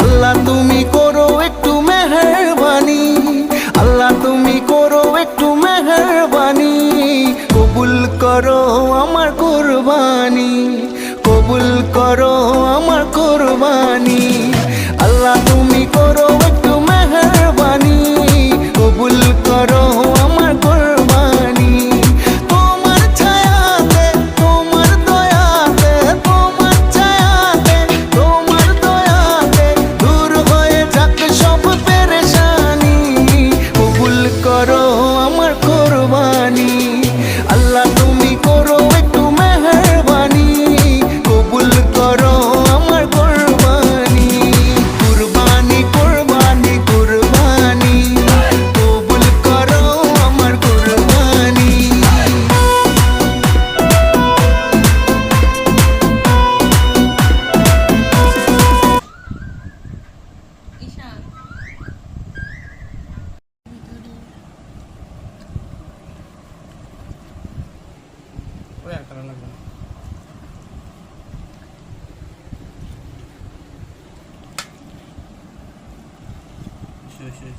আল্লাহ তুমি করো একটু মেহেরবানি, আল্লাহ তুমি করো একটু মেহেরবানি, কবুল করো আমার কুরবানি, কবুল করো আমার কুরবানি। আল্লাহ তুমি করো একটু মেহেরবানি, কবুল করো আমার কুরবানি। তোমার ছায়াতে, তোমার দয়াতে, তোমার ছায়াতে, তোমার দয়াতে দূর হয়ে যাক সব পেরেশানি, কবুল করো আমার কুরবানি। আল্লাহ তুমি করো একটু মেহেরবানি, কবুল করো আমার কুরবানি। কুরবানি কুরবানি কুরবানি, কবুল করো আমার কুরবানি। ঈশান ওই আর কারণ লাগবে না। শেষ শেষ